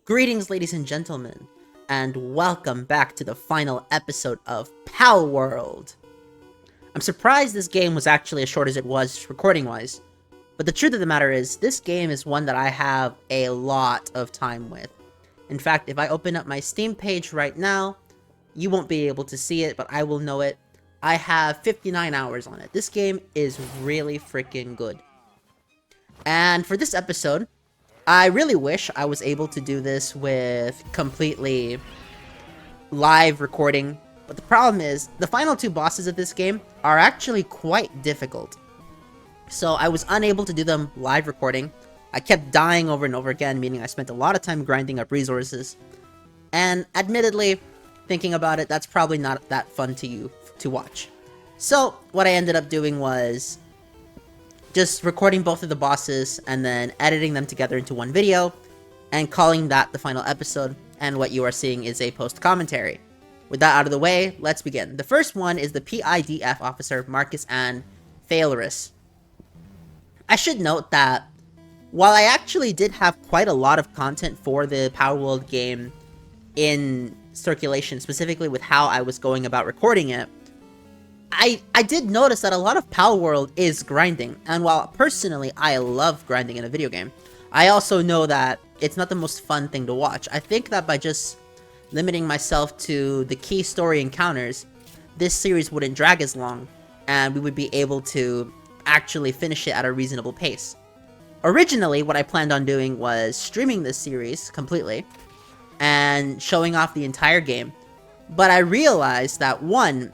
Greetings, ladies and gentlemen, and welcome back to the final episode of PALWORLD. I'm surprised this game was actually as short as it was recording-wise, but the truth of the matter is, this game is one that I have a lot of time with. In fact, if I open up my Steam page right now, you won't be able to see it, but I will know it. I have 59 hours on it. This game is really freaking good. And for this episode, I really wish I was able to do this with completely live recording, but the problem is, the final two bosses of this game are actually quite difficult. So I was unable to do them live recording. I kept dying over and over again, meaning I spent a lot of time grinding up resources. And admittedly, thinking about it, that's probably not that fun to watch. So what I ended up doing was just recording both of the bosses and then editing them together into one video and calling that the final episode, and what you are seeing is a post commentary. With that out of the way, let's begin. The first one is the PIDF officer Marcus and Failorus. I should note that while I actually did have quite a lot of content for the PALWORLD game in circulation, specifically with how I was going about recording it, I did notice that a lot of PALWORLD is grinding, and while personally I love grinding in a video game, I also know that it's not the most fun thing to watch. I think that by just limiting myself to the key story encounters, this series wouldn't drag as long, and we would be able to actually finish it at a reasonable pace. Originally, what I planned on doing was streaming this series completely, and showing off the entire game, but I realized that one,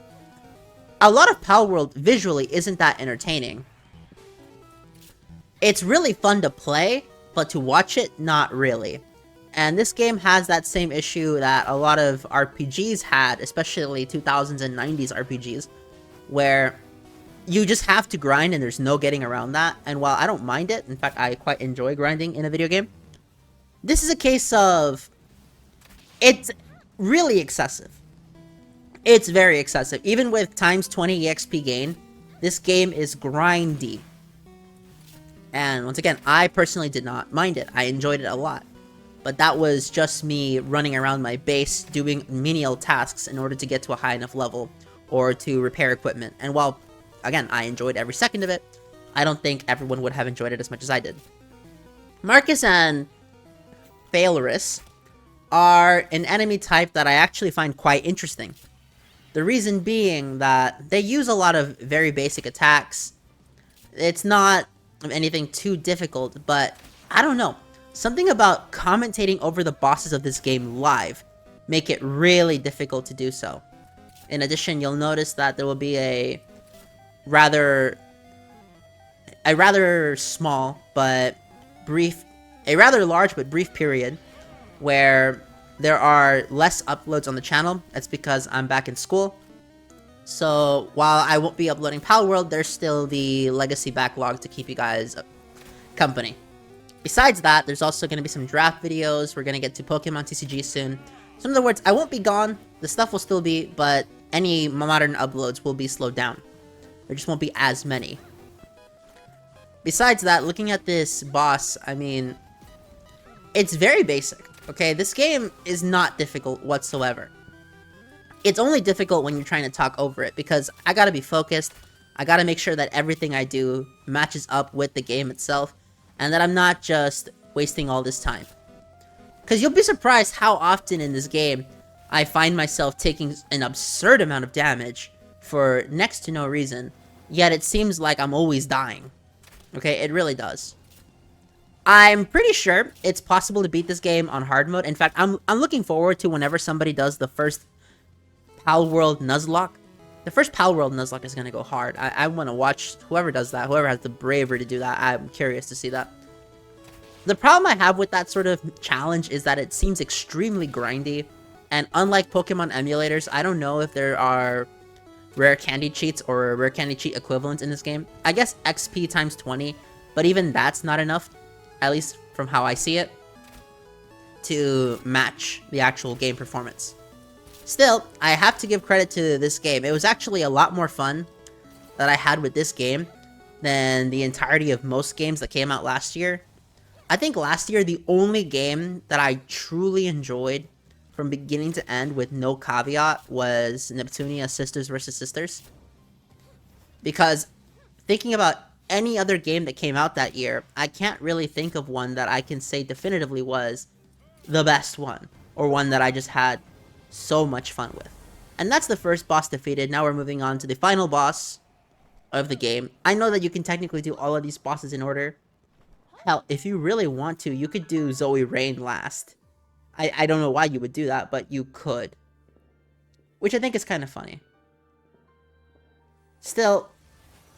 a lot of PALWORLD visually isn't that entertaining. It's really fun to play, but to watch it, not really. And this game has that same issue that a lot of RPGs had, especially 2000s and 90s RPGs, where you just have to grind and there's no getting around that. And while I don't mind it, in fact, I quite enjoy grinding in a video game, this is a case of it's really excessive. It's very excessive. Even with times 20 EXP gain, this game is grindy. And once again, I personally did not mind it. I enjoyed it a lot. But that was just me running around my base doing menial tasks in order to get to a high enough level or to repair equipment. And while, again, I enjoyed every second of it, I don't think everyone would have enjoyed it as much as I did. Marcus and Failorus are an enemy type that I actually find quite interesting. The reason being that they use a lot of very basic attacks. It's not anything too difficult, but I don't know. Something about commentating over the bosses of this game live make it really difficult to do so. In addition, you'll notice that there will be a rather small but brief, a rather large but brief period where there are less uploads on the channel. That's because I'm back in school. So while I won't be uploading PALWORLD, there's still the legacy backlog to keep you guys company. Besides that, there's also going to be some draft videos. We're going to get to Pokemon TCG soon. So in other words, I won't be gone. The stuff will still be, but any modern uploads will be slowed down. There just won't be as many. Besides that, looking at this boss, I mean, it's very basic. Okay, this game is not difficult whatsoever. It's only difficult when you're trying to talk over it, because I gotta be focused, I gotta make sure that everything I do matches up with the game itself, and that I'm not just wasting all this time. Because you'll be surprised how often in this game, I find myself taking an absurd amount of damage for next to no reason, yet it seems like I'm always dying. Okay, it really does. I'm pretty sure it's possible to beat this game on hard mode. In fact, I'm looking forward to whenever somebody does the first PALWORLD Nuzlocke. The first PALWORLD Nuzlocke is going to go hard. I want to watch whoever does that, whoever has the bravery to do that. I'm curious to see that. The problem I have with that sort of challenge is that it seems extremely grindy. And unlike Pokemon emulators, I don't know if there are rare candy cheats or rare candy cheat equivalents in this game. I guess XP times 20, but even that's not enough, at least from how I see it, to match the actual game performance. Still, I have to give credit to this game. It was actually a lot more fun that I had with this game than the entirety of most games that came out last year. I think last year the only game that I truly enjoyed from beginning to end with no caveat was Neptunia Sisters vs. Sisters. Because thinking about any other game that came out that year, I can't really think of one that I can say definitively was the best one, or one that I just had so much fun with. And that's the first boss defeated. Now we're moving on to the final boss of the game. I know that you can technically do all of these bosses in order. Hell, if you really want to, you could do Zoe Rain last. I don't know why you would do that, but you could. Which I think is kind of funny. Still,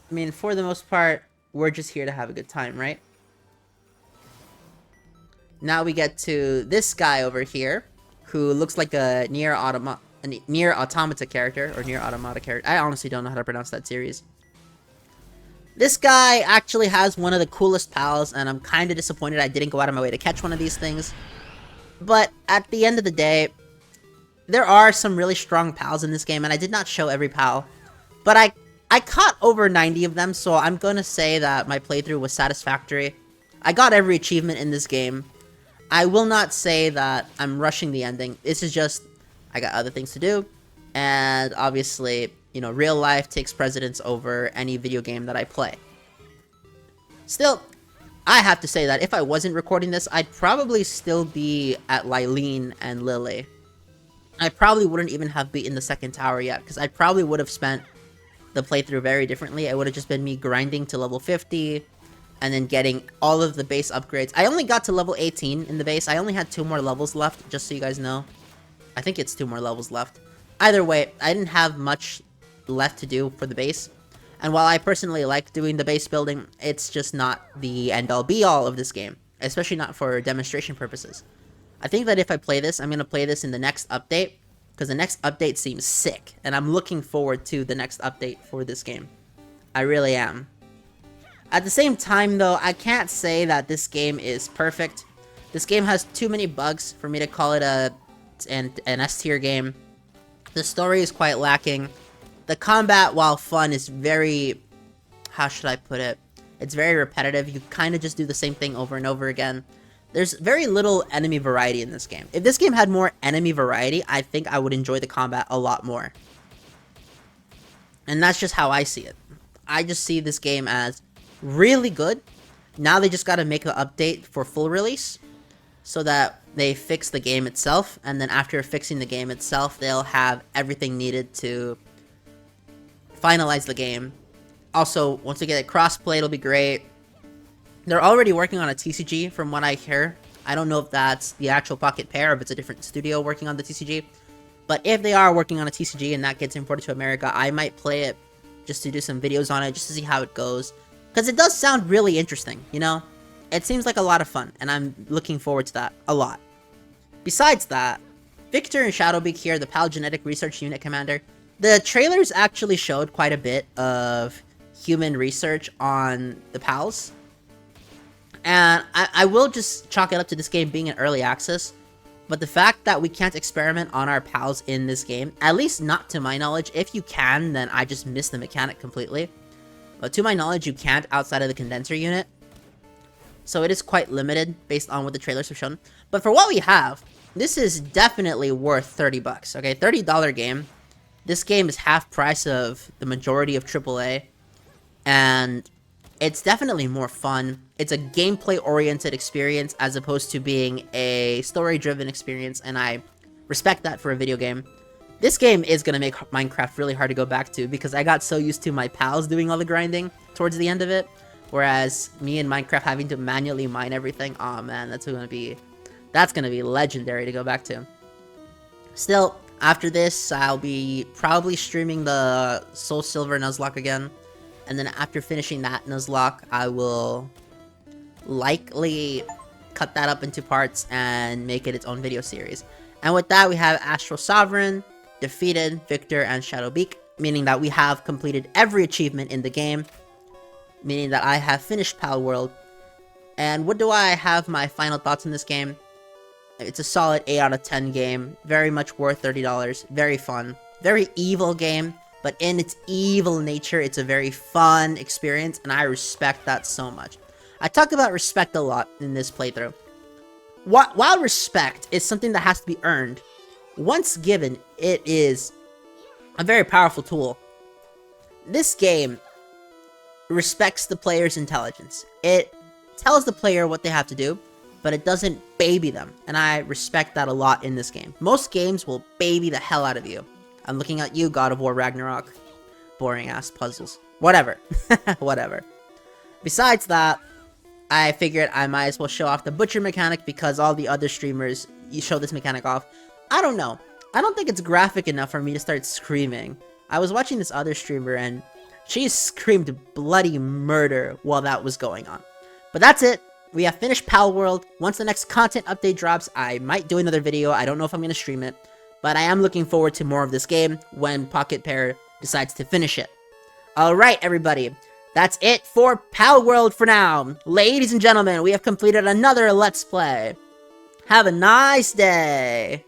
I mean, for the most part, we're just here to have a good time, right? Now we get to this guy over here, who looks like a Nier Automata character, or Nier Automata character. I honestly don't know how to pronounce that series. This guy actually has one of the coolest pals, and I'm kind of disappointed I didn't go out of my way to catch one of these things. But at the end of the day, there are some really strong pals in this game, and I did not show every pal. But I caught over 90 of them, so I'm gonna say that my playthrough was satisfactory. I got every achievement in this game. I will not say that I'm rushing the ending. This is just, I got other things to do. And obviously, you know, real life takes precedence over any video game that I play. Still, I have to say that if I wasn't recording this, I'd probably still be at Lylene and Lily. I probably wouldn't even have beaten the second tower yet, because I probably would have spent the playthrough very differently. It would have just been me grinding to level 50, and then getting all of the base upgrades. I only got to level 18 in the base. I only had 2 more levels left, just so you guys know. I think it's 2 more levels left. Either way, I didn't have much left to do for the base. And while I personally like doing the base building, it's just not the end-all be-all of this game. Especially not for demonstration purposes. I think that if I play this, I'm going to play this in the next update. Because the next update seems sick. And I'm looking forward to the next update for this game. I really am. At the same time, though, I can't say that this game is perfect. This game has too many bugs for me to call it an S-tier game. The story is quite lacking. The combat, while fun, is very... how should I put it? It's very repetitive. You kind of just do the same thing over and over again. There's very little enemy variety in this game. If this game had more enemy variety, I think I would enjoy the combat a lot more. And that's just how I see it. I just see this game as really good. Now they just gotta make an update for full release, so that they fix the game itself, and then after fixing the game itself, they'll have everything needed to finalize the game. Also, once we get it crossplay, it'll be great. They're already working on a TCG, from what I hear. I don't know if that's the actual Pocket Pair, or if it's a different studio working on the TCG. But if they are working on a TCG and that gets imported to America, I might play it just to do some videos on it, just to see how it goes. Because it does sound really interesting, you know? It seems like a lot of fun, and I'm looking forward to that a lot. Besides that, Victor and Shadowbeak here, the PAL Genetic Research Unit Commander. The trailers actually showed quite a bit of human research on the PALs. And I will just chalk it up to this game being in early access. But the fact that we can't experiment on our pals in this game, at least not to my knowledge. If you can, then I just missed the mechanic completely. But to my knowledge, you can't outside of the condenser unit. So it is quite limited based on what the trailers have shown. But for what we have, this is definitely worth 30 bucks. Okay, $30 game. This game is half price of the majority of AAA. And it's definitely more fun. It's a gameplay-oriented experience as opposed to being a story-driven experience, and I respect that for a video game. This game is going to make Minecraft really hard to go back to, because I got so used to my pals doing all the grinding towards the end of it, whereas me in Minecraft having to manually mine everything, oh man, that's gonna be legendary to go back to. Still, after this, I'll be probably streaming the Soul Silver Nuzlocke again. And then after finishing that Nuzlocke, I will likely cut that up into parts and make it its own video series. And with that, we have Astral Sovereign, defeated Victor and Shadowbeak, meaning that we have completed every achievement in the game, meaning that I have finished PALWORLD. And what do I have my final thoughts on this game? It's a solid 8 out of 10 game, very much worth $30, very fun, very evil game. But in its evil nature, it's a very fun experience, and I respect that so much. I talk about respect a lot in this playthrough. While respect is something that has to be earned, once given, it is a very powerful tool. This game respects the player's intelligence. It tells the player what they have to do, but it doesn't baby them, and I respect that a lot in this game. Most games will baby the hell out of you. I'm looking at you, God of War Ragnarok. Boring ass puzzles. Whatever. Whatever. Besides that, I figured I might as well show off the butcher mechanic because all the other streamers show this mechanic off. I don't know. I don't think it's graphic enough for me to start screaming. I was watching this other streamer and she screamed bloody murder while that was going on. But that's it. We have finished Palworld. Once the next content update drops, I might do another video. I don't know if I'm going to stream it. But I am looking forward to more of this game when Pocket Pair decides to finish it. Alright, everybody. That's it for Palworld for now. Ladies and gentlemen, we have completed another Let's Play. Have a nice day.